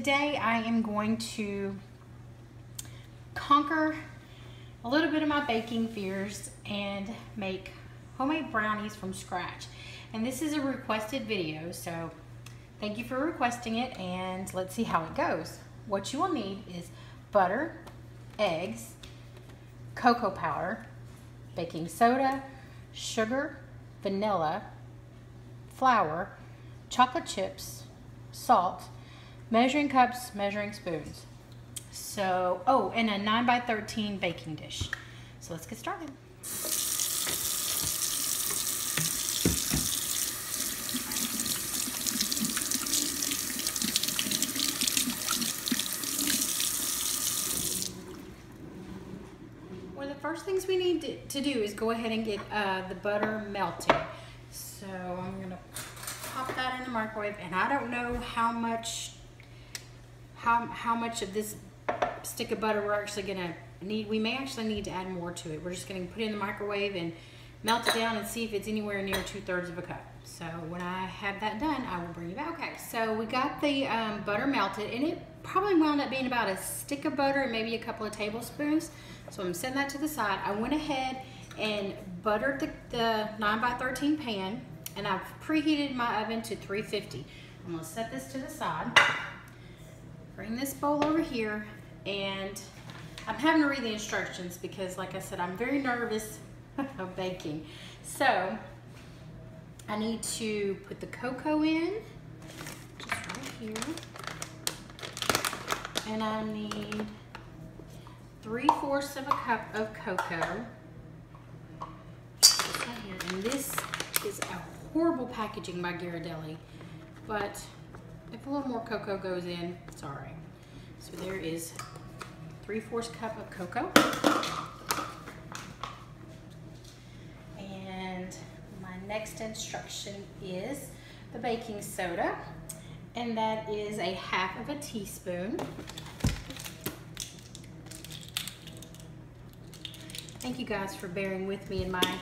today I am going to conquer a little bit of my baking fears and make homemade brownies from scratch. And this is a requested video, so thank you for requesting it, and let's see how it goes. What you will need is butter, eggs, cocoa powder, baking soda, sugar, vanilla, flour, chocolate chips, salt, measuring cups, measuring spoons. So, oh, and a 9x13 baking dish. So let's get started. One of the first things we need to do is go ahead and get the butter melting. So I'm gonna pop that in the microwave, and I don't know how much of this stick of butter we're actually gonna need. We may actually need to add more to it. We're just gonna put it in the microwave and melt it down and see if it's anywhere near 2/3 of a cup. So when I have that done, I will bring you back. Okay, so we got the butter melted, and it probably wound up being about a stick of butter and maybe a couple of tablespoons. So I'm setting that to the side. I went ahead and buttered the 9x13 pan, and I've preheated my oven to 350. I'm gonna set this to the side, bring this bowl over here, and I'm having to read the instructions because, like I said, I'm very nervous of baking. So I need to put the cocoa in, just right here, and I need 3/4 of a cup of cocoa. Just right here. And this is a horrible packaging by Ghirardelli, but if a little more cocoa goes in, it's all right. So there is 3/4 cup of cocoa. And my next instruction is the baking soda, and that is a 1/2 teaspoon. Thank you guys for bearing with me in my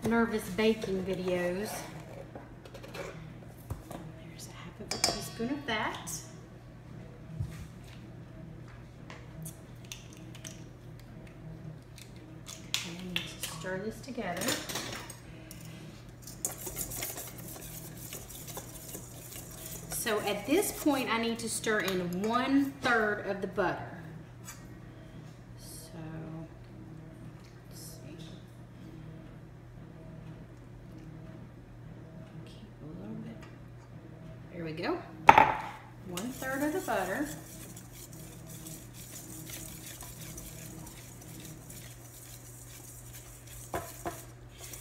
nervous baking videos. There's a 1/2 teaspoon of that. Okay, I need to stir this together. So at this point, I need to stir in 1/3 of the butter. There we go. 1/3 of the butter.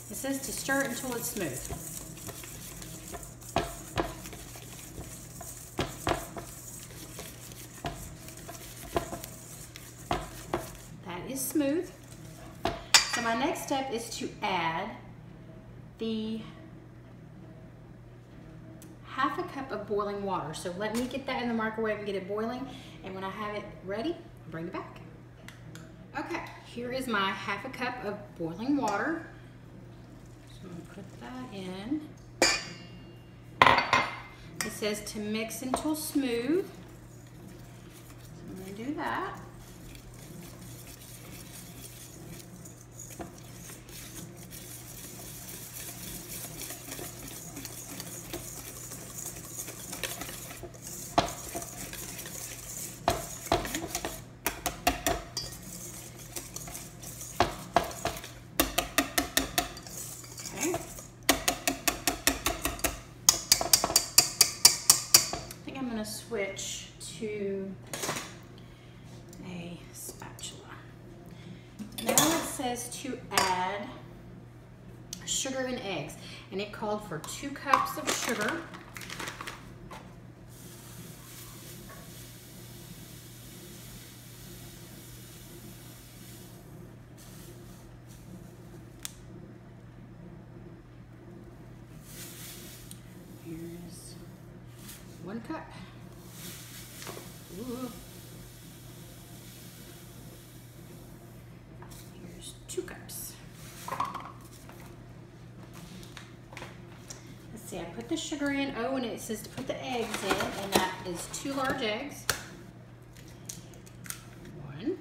It says to stir it until it's smooth. That is smooth. So my next step is to add the 1/2 cup of boiling water. So let me get that in the microwave and get it boiling, and when I have it ready, I'll bring it back. Okay, here is my 1/2 cup of boiling water. So I'm gonna put that in. It says to mix until smooth. So I'm gonna do that. Switch to a spatula. Now it says to add sugar and eggs, and it called for 2 cups of sugar. Here's 1 cup. Ooh. Here's 2 cups. see, I put the sugar in. Oh, and it says to put the eggs in, and that is 2 large eggs. 1.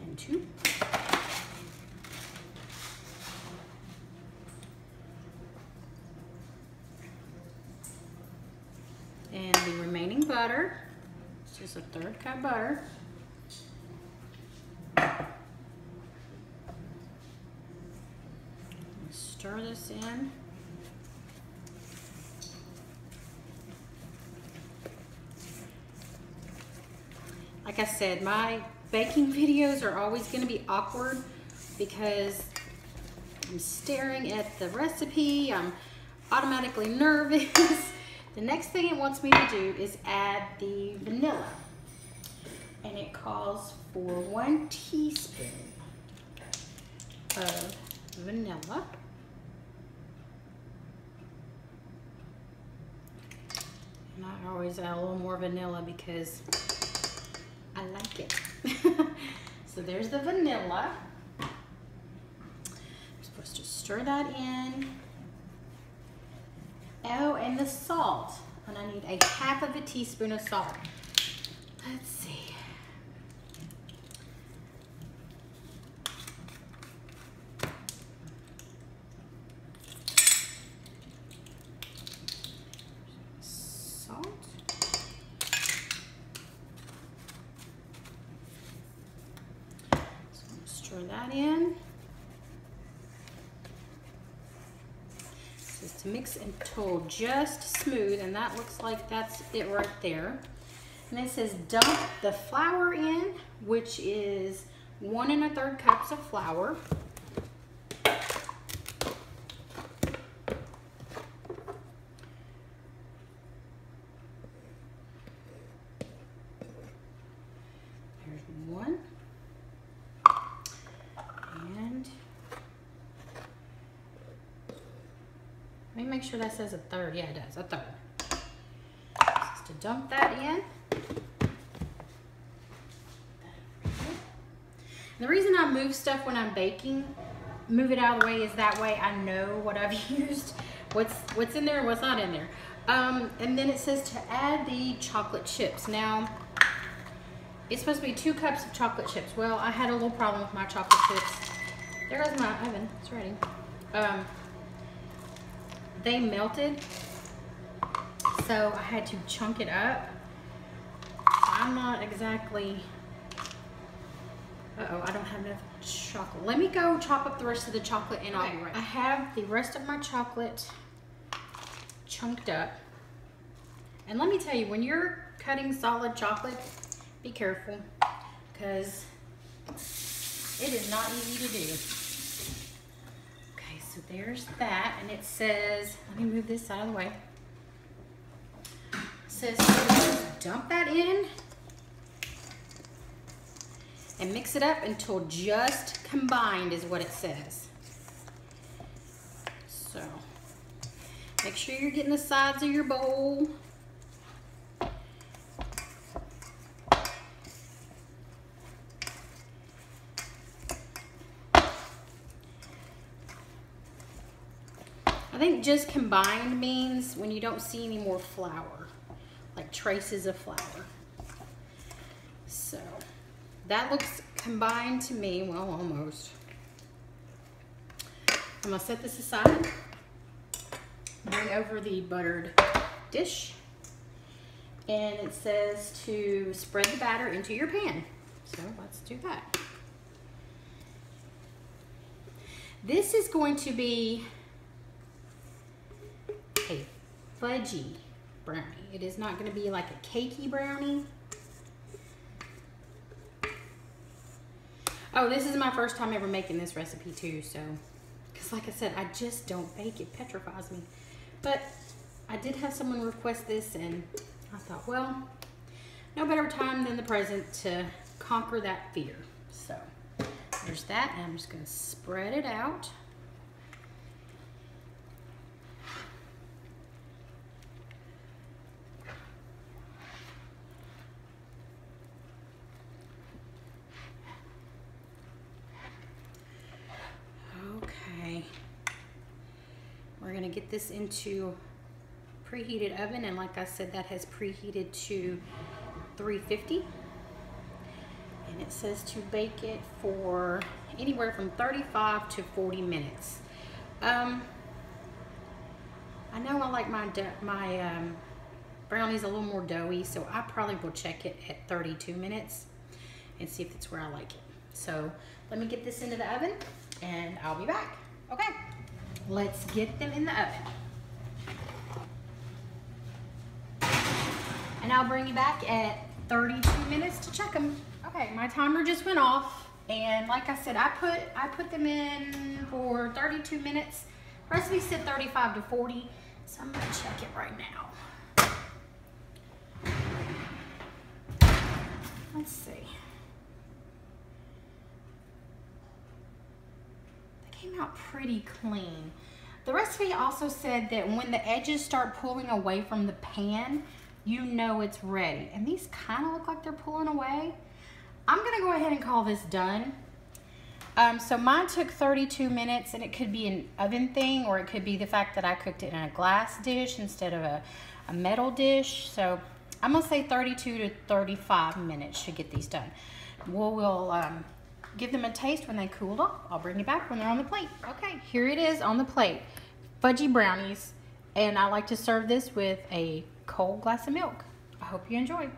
And 2. And the remaining butter, it's just a 1/3 cup butter. Stir this in. Like I said, my baking videos are always going to be awkward because I'm staring at the recipe. I'm automatically nervous. The next thing it wants me to do is add the vanilla. And it calls for 1 teaspoon of vanilla. And I always add a little more vanilla because I like it. So there's the vanilla. I'm supposed to stir that in. Oh, and the salt. And I need 1/2 teaspoon of salt. Let's see. Salt. So I'm going to stir that in. To mix until just smooth, and that looks like that's it right there. And it says dump the flour in, which is 1 1/3 cups of flour. There's 1. And let me make sure that says 1/3. Yeah, it does, 1/3. Just to dump that in. And the reason I move stuff when I'm baking, move it out of the way, is that way I know what I've used, what's in there and what's not in there. And then it says to add the chocolate chips. Now, it's supposed to be 2 cups of chocolate chips. Well, I had a little problem with my chocolate chips. There goes my oven, it's ready. They melted, so I had to chunk it up. I'm not exactly, uh-oh, I don't have enough chocolate. Let me go chop up the rest of the chocolate and I'll be right back. I have the rest of my chocolate chunked up. And let me tell you, when you're cutting solid chocolate, be careful, because it is not easy to do. So there's that, and it says, let me move this out of the way. It says dump that in and mix it up until just combined is what it says. So make sure you're getting the sides of your bowl. I think just combined means when you don't see any more flour, like traces of flour. So that looks combined to me, well, almost. I'm gonna set this aside, bring over the buttered dish, and it says to spread the batter into your pan. So let's do that. This is going to be a fudgy brownie. It is not going to be like a cakey brownie. Oh, this is my first time ever making this recipe too, so, because like I said, I just don't bake. It petrifies me. But I did have someone request this, and I thought, well, no better time than the present to conquer that fear. So there's that, and I'm just going to spread it out. get this into preheated oven, and like I said, that has preheated to 350. And it says to bake it for anywhere from 35 to 40 minutes. I know I like my brownies a little more doughy, so I probably will check it at 32 minutes and see if it's where I like it. So let me get this into the oven and I'll be back. Okay, let's get them in the oven. And I'll bring you back at 32 minutes to check them. Okay, my timer just went off, and like I said, I put them in for 32 minutes. Recipe said 35 to 40, so I'm gonna check it right now. Let's see. They came out pretty clean. The recipe also said that when the edges start pulling away from the pan, you know it's ready. And these kind of look like they're pulling away. I'm gonna go ahead and call this done. So mine took 32 minutes, and it could be an oven thing, or it could be the fact that I cooked it in a glass dish instead of a metal dish. So I'm gonna say 32 to 35 minutes should get these done. We'll give them a taste when they cooled off. I'll bring you back when they're on the plate. Okay, here it is on the plate. Fudgy brownies. And I like to serve this with a cold glass of milk. I hope you enjoy.